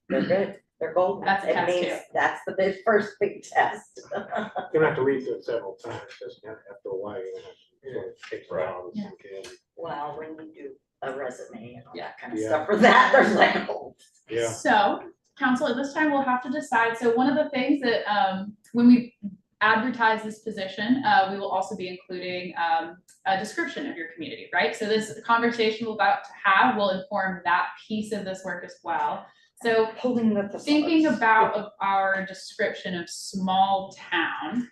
they're good. They're golden. That's a It test, means too. that's the first big test. You're gonna have to read through it several times, because after a while, you're gonna have to, it takes a while to Yeah. sink in. Well, when you do a resume and all that kind of Yeah. stuff for that, there's like, oh. Yeah. So, council, at this time, we'll have to decide. So one of the things that, when we advertise this position, we will also be including a description of your community, right? So this conversation we're about to have will inform that piece of this work as well. So Pulling the thesaurus. thinking about of our description of small town,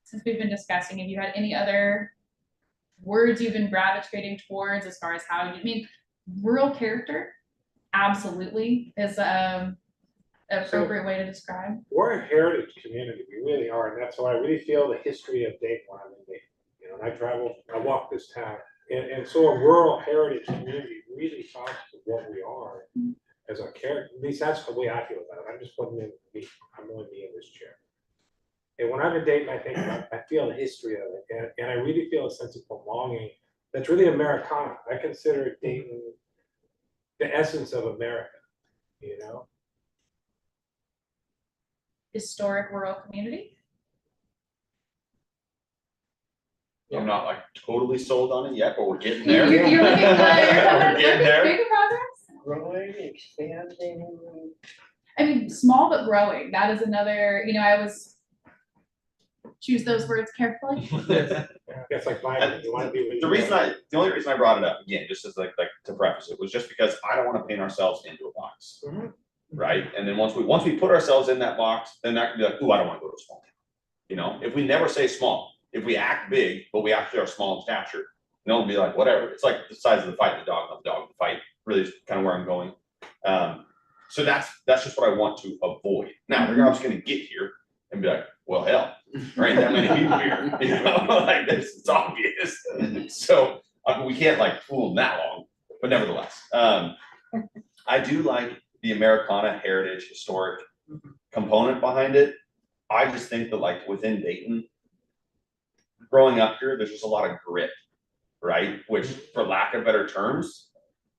since we've been discussing, have you had any other words you've been gravitating towards as far as how you, I mean, rural character absolutely is appropriate way to describe. We're a heritage community, we really are, and that's why I really feel the history of Dayton when I'm in Dayton. You know, and I walk this town, and so a rural heritage community really talks to what we are as a character. At least that's the way I feel about it. I'm just putting in me, I'm only me in this chair. And when I'm in Dayton, I feel the history of it, and I really feel a sense of belonging that's really Americana. I consider Dayton the essence of America, you know? Historic rural community. I'm not like totally sold on it yet, but we're getting there. You're looking, We're getting there. making progress. Growing, expanding. I mean, small but growing. That is another, I always choose those words carefully. It's like vibrant, you wanna be. The only reason I brought it up, again, just as like to preface it, was just because I don't wanna paint ourselves into a box. Mhm. Right, and then once we put ourselves in that box, then that can be like, ooh, I don't wanna go to a small town. You know, if we never say small, if we act big, but we actually are small in stature, no one will be like, whatever, it's like the size of the fight, the dog, not the dog, the fight, really is kind of where I'm going. So that's just what I want to avoid. Now, they're obviously gonna get here and be like, well, hell, there ain't that many people here, you know, like this, it's obvious. So, we can't like fool them that long, but nevertheless, I do like the Americana heritage historic component behind it. I just think that like within Dayton, growing up here, there's just a lot of grit, right? Which, for lack of better terms,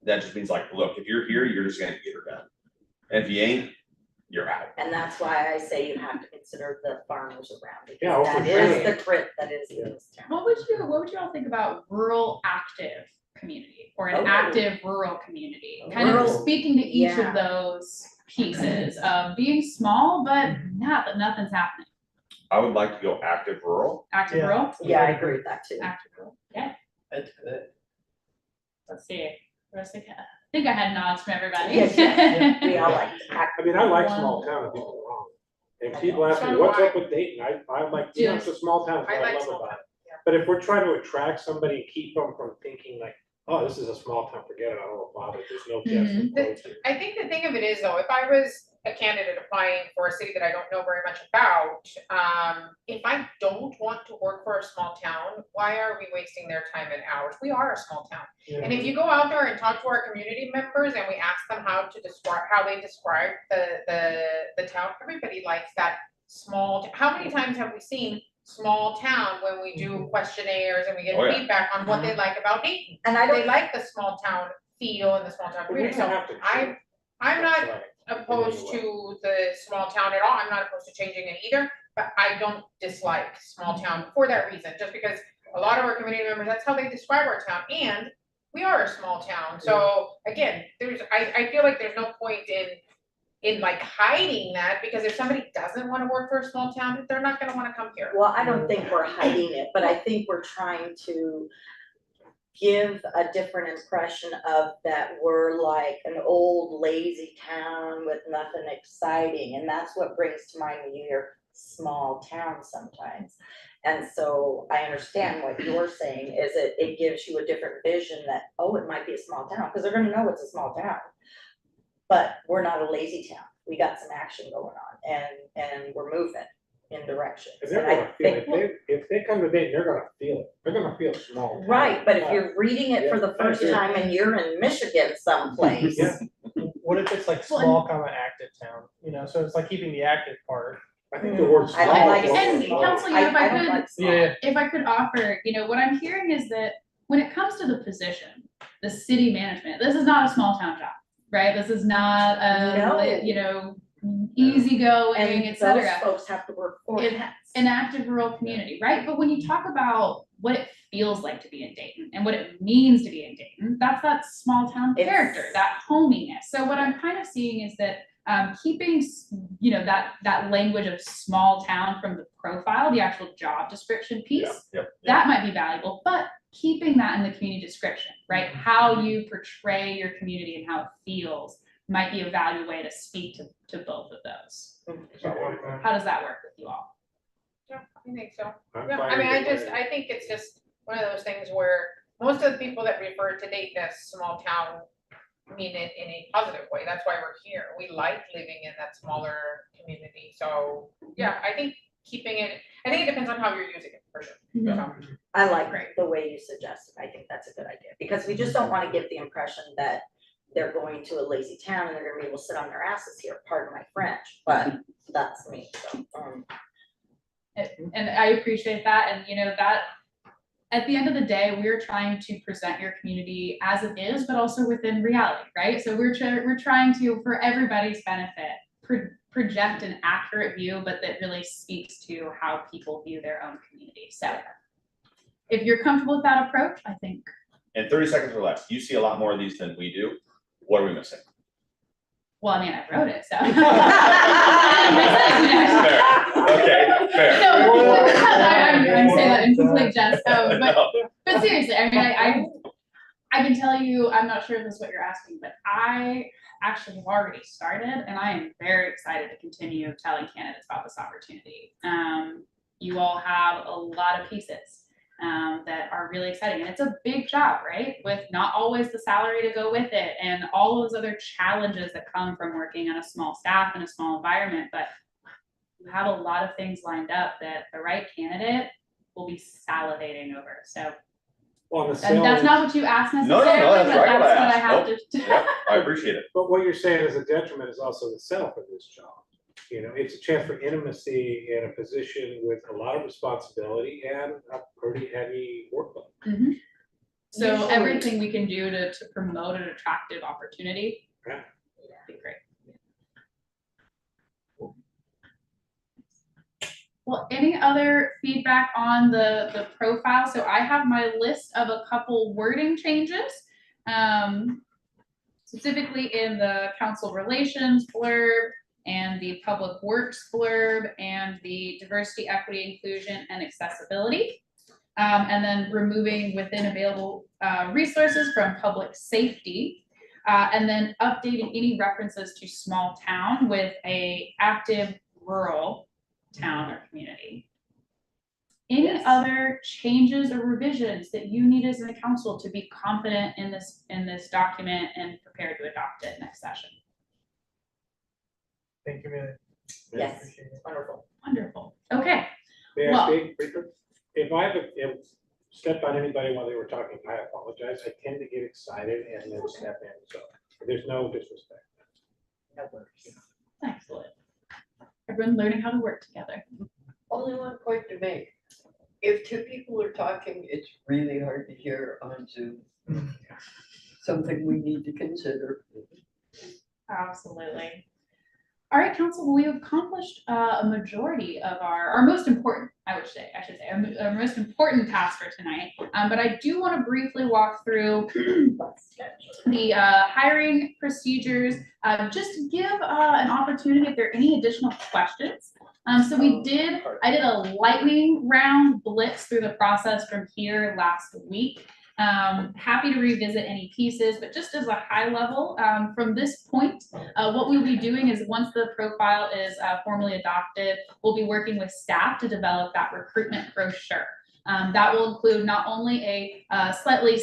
that just means like, look, if you're here, you're just gonna get her done. And if you ain't, you're out. And that's why I say you have to consider the farmers around it. Yeah, That for is sure. the grit that is in this town. What would you all think about rural active community or an Oh. active rural community? Kind of Rural, speaking to each yeah. of those pieces of being small, but not that nothing's happening. I would like to go active rural. Active Yeah. rural, Yeah, I agree with that too. active rural, okay, That's good. let's see. The rest of I think I had nods from everybody. Yes, We all like to act. I mean, I like small town, if people are wrong. And people ask me, what's up with Dayton? I'm like, you know, it's a small town, that's I what I like love small about town, it. But if we're trying to attract somebody and keep them from thinking like, oh, this is a small town, forget it, I don't want to bother, there's no chance Mhm. of growth here. I think the thing of it is though, if I was a candidate applying for a city that I don't know very much about, if I don't want to work for a small town, why are we wasting their time and hours? We are a small town. And if you go out there and talk to our community members and we ask them how they describe the town, everybody likes that small, how many times have we seen small town when we do questionnaires and we get Oh, yeah. feedback on what they like about Dayton? And I They don't, like the small town feel and the small town But we community, don't so have to I'm not Sorry. opposed to the small town at all, I'm not opposed to changing it either, but I don't dislike small town for that reason, just because a lot of our community members, that's how they describe our town, and we are a small town, so again, I feel like there's no point in like hiding that, because if somebody doesn't wanna work for a small town, they're not gonna wanna come here. well, I don't think we're hiding it, but I think we're trying to give a different impression of that we're like an old lazy town with nothing exciting, and that's what brings to mind when you hear small town sometimes. And so I understand what you're saying, is it gives you a different vision that, oh, it might be a small town, because they're gonna know it's a small town. But we're not a lazy town, we got some action going on, and we're moving in directions. And they're And I gonna feel think, it, if they come to Dayton, they're gonna feel it, they're gonna feel small. town. right, but if you're reading it for the Yeah, I first agree. time and you're in Michigan someplace. Yeah. What if it's like Well, small, comma, active town, so it's like keeping the active part. I think the word I small. like is it. And small. council, if I don't could, like small. Yeah, if I could offer, what I'm hearing is that when it comes to the position, the city management, this is not a small town job, right? This is not No. easygoing, And et those cetera. folks have to work for It it. An active rural community, right? But when you talk about what it feels like to be in Dayton and what it means to be in Dayton, that's that small town It's- character, that hominess. So what I'm kind of seeing is that keeping, that language of small town from the profile, the actual job description piece, that might be valuable, but keeping that in the community description, right? How you portray your community and how it feels might be a value way to speak to both of those. How does that work with you all? Yeah, I think so. I'm Yeah, fine I mean, with it. I think it's just one of those things where most of the people that refer to Dayton as small town mean it in a positive way. That's why we're here. We like living in that smaller community. So yeah, I think I think it depends on how you're using it for sure. Mhm. So, I like Great. the way you suggested. I think that's a good idea, because we just don't wanna give the impression that they're going to a lazy town and they're gonna be able to sit on their asses here, pardon my French, but that's me, so, And I appreciate that, and you know, that, at the end of the day, we're trying to present your community as it is, but also within reality, right? So we're trying to, for everybody's benefit, project an accurate view, but that really speaks to how people view their own community. So if you're comfortable with that approach, I think. In 30 seconds or less, you see a lot more of these than we do. What are we missing? Well, I mean, I wrote it, so. Fair. Okay, fair. No, I'm saying that in complete jest, but seriously, I mean, I can tell you, I'm not sure if this is what you're asking, but I actually have already started, and I am very excited to continue telling candidates about this opportunity. You all have a lot of pieces that are really exciting, and it's a big job, right? With not always the salary to go with it, and all those other challenges that come from working on a small staff in a small environment, but you have a lot of things lined up that the right candidate will be salivating over. So Well, the and that's sales, not what you asked No, necessarily, that's but right what I that's what I asked. have Nope. to. Yep, I appreciate it. but what you're saying is a detriment is also the self of this job. You know, it's a chance for intimacy in a position with a lot of responsibility and a pretty heavy workload. Mhm. So Usually- everything we can do to promote an attractive opportunity. Yeah. Would be great. Well, any other feedback on the profile? So I have my list of a couple wording changes. Specifically in the council relations blurb and the public works blurb and the diversity, equity, inclusion, and accessibility. And then removing within available resources from public safety. And then updating any references to small town with a active rural town or community. Any Yes. other changes or revisions that you need as a council to be confident in this document and prepared to adopt it next session? Thank you, Amelia. Yes. Appreciate it. wonderful. Wonderful. Okay. May Well- I speak briefly? If I have stepped on anybody while they were talking, I apologize. I tend to get excited and then step in, so there's no disrespect. No worries. Excellent. Everyone learning how to work together. Only one point to make. If two people are talking, it's really hard to hear on Zoom. Something we need to consider. Absolutely. All right, council, we've accomplished a majority of our most important, I should say, our most important task for tonight. But I do want to briefly walk through the hiring procedures, just to give an opportunity if there are any additional questions. So I did a lightning round blitz through the process from here last week. Happy to revisit any pieces, but just as a high level, from this point, what we'll be doing is once the profile is formally adopted, we'll be working with staff to develop that recruitment brochure. That will include not only a slightly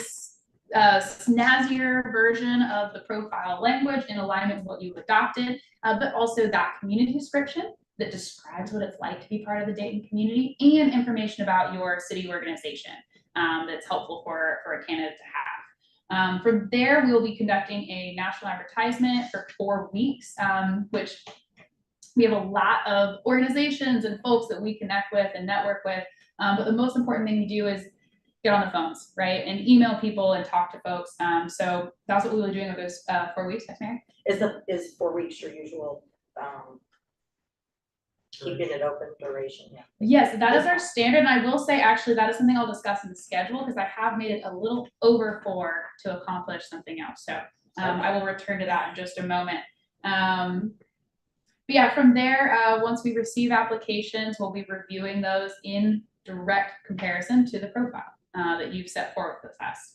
snazzier version of the profile language in alignment with what you've adopted, but also that community description that describes what it's like to be part of the Dayton community and information about your city organization. That's helpful for a candidate to have. From there, we'll be conducting a national advertisement for 4 weeks, which we have a lot of organizations and folks that we connect with and network with. But the most important thing we do is get on the phones, right? And email people and talk to folks. So that's what we'll be doing with those 4 weeks. Yes, Mary? Is 4 weeks your usual, keeping it open duration? Yeah. Yes, that is our standard, and I will say, actually, that is something I'll discuss in the schedule, because I have made it a little over 4 to accomplish something else, so I will return to that in just a moment. But yeah, from there, once we receive applications, we'll be reviewing those in direct comparison to the profile that you've set forward with us.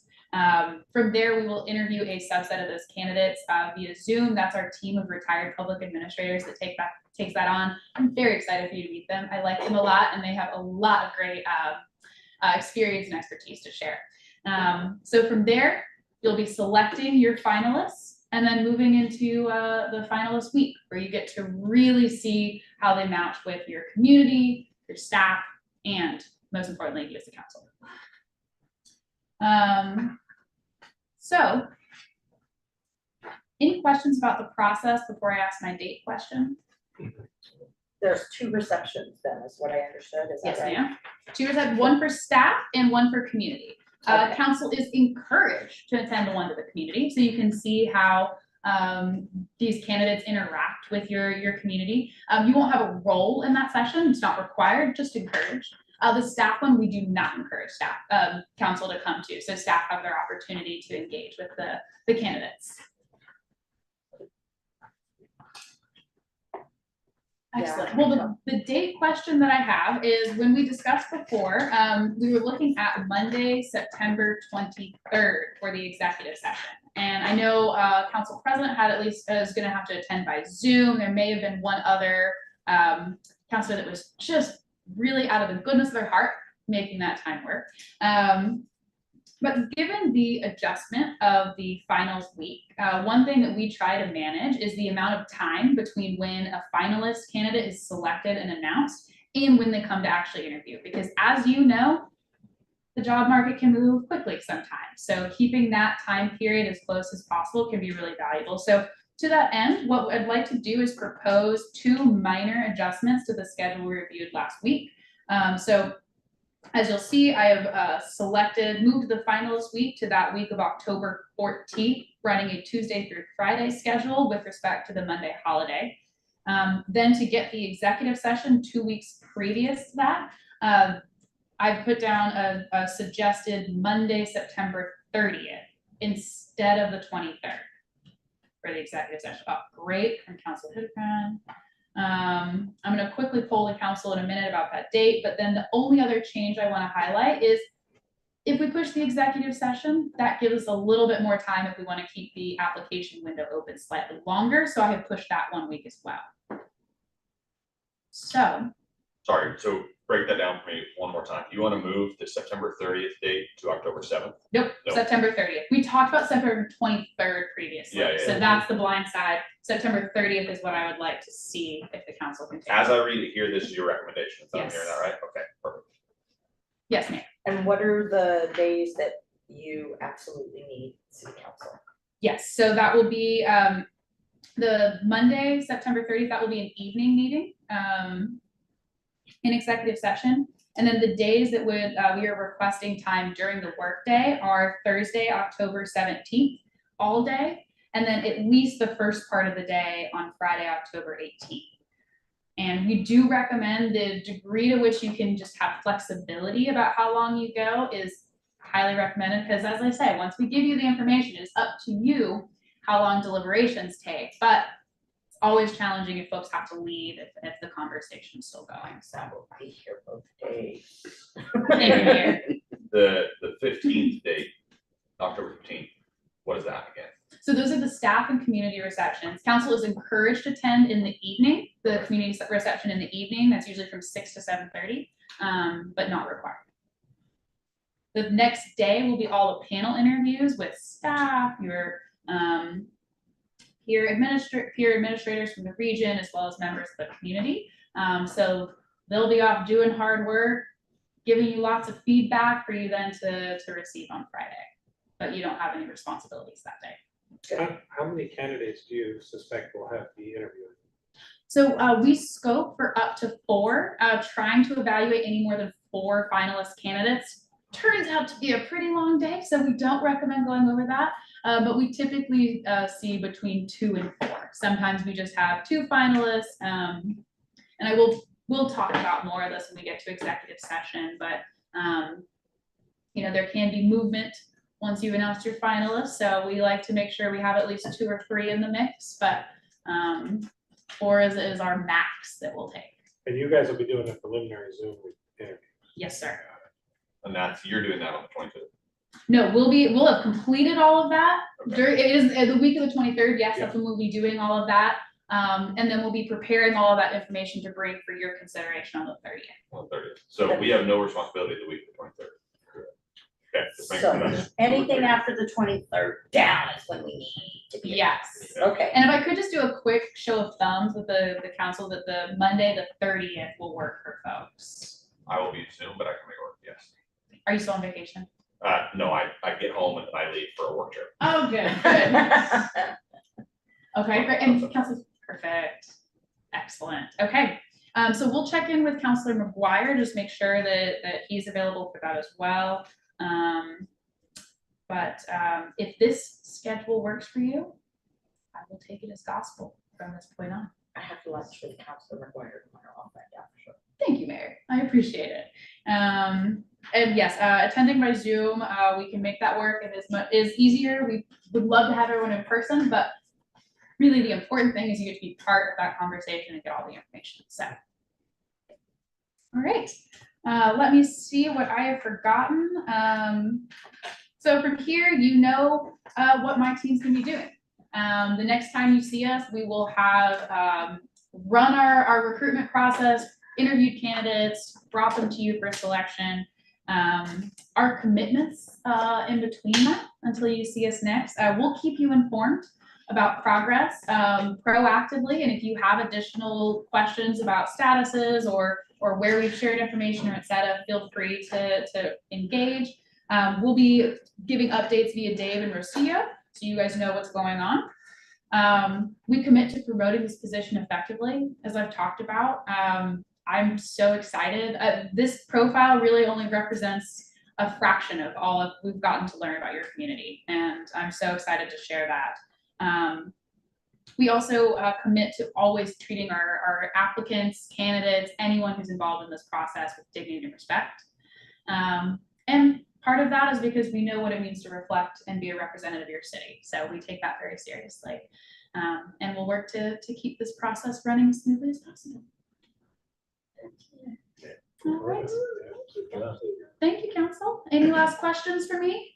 From there, we will interview a subset of those candidates via Zoom. That's our team of retired public administrators that takes that on. I'm very excited for you to meet them. I like them a lot, and they have a lot of great experience and expertise to share. So from there, you'll be selecting your finalists And then moving into the finalist week, where you get to really see how they match with your community, your staff, and most importantly, you as a council. So, any questions about the process before I ask my date question? There's 2 receptions then, is what I understood, is that Yes, right? ma'am. Two have one for staff and one for community. Okay. Council is encouraged to attend the one to the community, so you can see how these candidates interact with your community. You won't have a role in that session, it's not required, just encouraged. The staff one, we do not encourage staff, council to come to, so staff have their opportunity to engage with the candidates. Excellent. Well, the date question that I have is, when we discussed before, we were looking at Monday, September 23rd for the executive session. And I know council president had at least is going to have to attend by Zoom. There may have been one other councilor that was just really out of the goodness of their heart making that time work. But given the adjustment of the finals week, one thing that we try to manage is the amount of time between when a finalist candidate is selected and announced and when they come to actually interview. Because as you know, the job market can move quickly sometimes. So keeping that time period as close as possible can be really valuable. So to that end, what I'd like to do is propose 2 minor adjustments to the schedule we reviewed last week. So as you'll see, I have moved the finalist week to that week of October 14th, running a Tuesday through Friday schedule with respect to the Monday holiday. Then to get the executive session 2 weeks previous to that, I've put down a suggested Monday, September 30th instead of the 23rd for the executive session. Oh, great, from Council Hildegard. I'm going to quickly poll the council in a minute about that date, but then the only other change I want to highlight is, if we push the executive session, that gives us a little bit more time if we want to keep the application window open slightly longer. So I have pushed that 1 week as well. So. Sorry, so break that down for me one more time. You want to move the September 30th date to October 7th? Nope, No. September 30th. We talked about September 23rd previously. Yeah, yeah, so yeah. that's the blind side. September 30th is what I would like to see if the council can take. As I read it here, this is your recommendation. If I'm Yes. hearing that right? Okay, perfect. Yes, ma'am. And what are the days that you absolutely need city council? Yes, so that will be the Monday, September 30th, that will be an evening meeting in executive session. And then the days that we are requesting time during the workday are Thursday, October 17th, all day, and then at least the first part of the day on Friday, October 18th. And we do recommend the degree to which you can just have flexibility about how long you go is highly recommended, because as I say, once we give you the information, it's up to you how long deliberations take. But it's always challenging if folks have to leave if the conversation is still going. So We'll be here both days. same here. The 15th date, October 15th, what is that again? So those are the staff and community receptions. Council is encouraged to attend in the evening, the community reception in the evening. That's usually from 6 to 7:30, but not required. The next day will be all the panel interviews with staff, your peer administrators from the region, as well as members of the community. So they'll be off doing hard work, giving you lots of feedback for you then to receive on Friday, but you don't have any responsibilities that day. How many candidates do you suspect will have the interview? So we scope for up to 4, trying to evaluate any more than 4 finalist candidates. Turns out to be a pretty long day, so we don't recommend going over that. But we typically see between 2 and 4. Sometimes we just have 2 finalists, and we'll talk about more of this when we get to executive session. But you know, there can be movement once you've announced your finalists, so we like to make sure we have at least 2 or 3 in the mix. But 4 is our max that we'll take. And you guys will be doing a preliminary Zoom interview. Yes, sir. And you're doing that on the 25th. No, we'll have completed all of that. Okay. It is the week of the 23rd. Yes, Yeah. that's when we'll be doing all of that. And then we'll be preparing all of that information to bring for your consideration on the 30th. On the 30th. So we have no responsibility the week of the 23rd. Okay, just making So sure that's- anything after the 23rd down is when we need to be. Yes. Okay. And if I could just do a quick show of thumbs with the council that the Monday, the 30th will work for folks. I will be Zoom, but I can make it work, yes. Are you still on vacation? No, I get home and then I leave for a work trip. Oh, good, good. Okay, great, and council, perfect, excellent, okay. So we'll check in with Counselor McGuire, just make sure that he's available for that as well. But if this schedule works for you, I will take it as gospel from this point on. I have lunch with Counselor McGuire tomorrow, I'll find out for sure. Thank you, Mary, I appreciate it. And yes, attending by Zoom, we can make that work, it is easier, we would love to have everyone in person, but really the important thing is you get to be part of that conversation and get all the information, so. All right, let me see what I have forgotten. So from here, you know what my team's gonna be doing. The next time you see us, we will have run our recruitment process, interviewed candidates, brought them to you for selection. Our commitments in between that until you see us next, we'll keep you informed about progress proactively, and if you have additional questions about statuses or where we've shared information or et cetera, feel free to engage. We'll be giving updates via Dave and Rocio, so you guys know what's going on. We commit to promoting this position effectively, as I've talked about. I'm so excited. This profile really only represents a fraction of all of we've gotten to learn about your community, and I'm so excited to share that. We also commit to always treating our applicants, candidates, anyone who's involved in this process with dignity and respect. And part of that is because we know what it means to reflect and be a representative of your city. So we take that very seriously. And we'll work to keep this process running as smoothly as possible. All right. Thank you, council. Any last questions for me?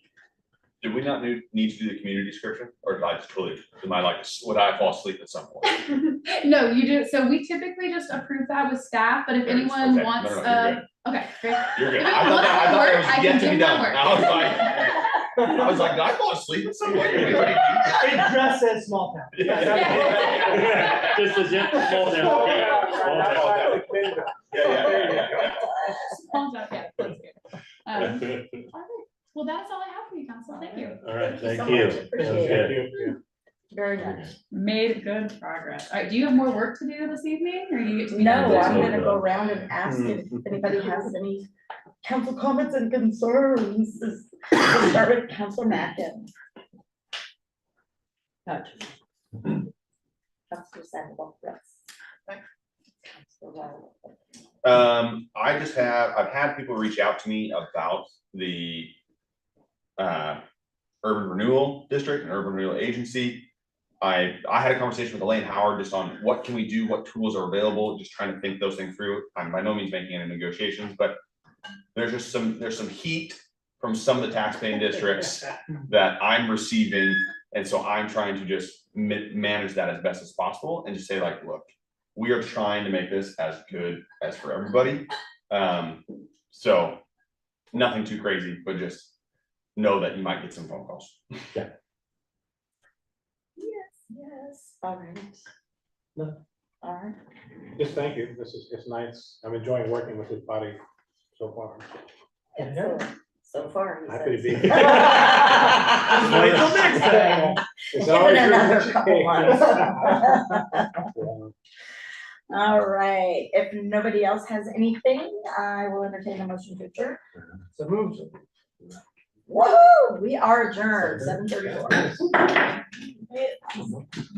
Do we not need to do the community description, or did I just totally, would I fall asleep at some point? No, you do. So we typically just approve that with staff, but if Very- anyone okay. No, wants, no, you're good. okay, great. You're good. If I anyone thought wants more that work, I was yet can to be give more done. work. I was like, did I fall asleep at some point? It just says small town. Just as if small town. Small town, yeah, that's good. All right. Well, that's all I have for you, council. Thank you. All right, Thank thank you you. so much. Sounds Appreciate good. you. Very much. Made good progress. All right, do you have more work to do this evening, or you get to be No, done? I'm gonna go around and ask if anybody has any council comments and concerns. We'll start with Councilor Mackin. Councilor Sandoval, yes. Councilor Rowell. I've had people reach out to me about the urban renewal district and urban renewal agency. I had a conversation with Elaine Howard just on what can we do, what tools are available, just trying to think those things through. I'm by no means making any negotiations, but there's some heat from some of the taxpaying districts that I'm receiving. And so I'm trying to just manage that as best as possible and just say like, look, we are trying to make this as good as for everybody. So nothing too crazy, but just know that you might get some phone calls. Yes, all right. No. All right. Just thank you. It's nice. I'm enjoying working with this body so far. Excellent. So far, he Happy to says. be. Wait till next time. It's Give always it good another to couple change. months. All right, if nobody else has anything, I will entertain a motion to adjourn. So moves. Whoa, we are adjourned, 7:34.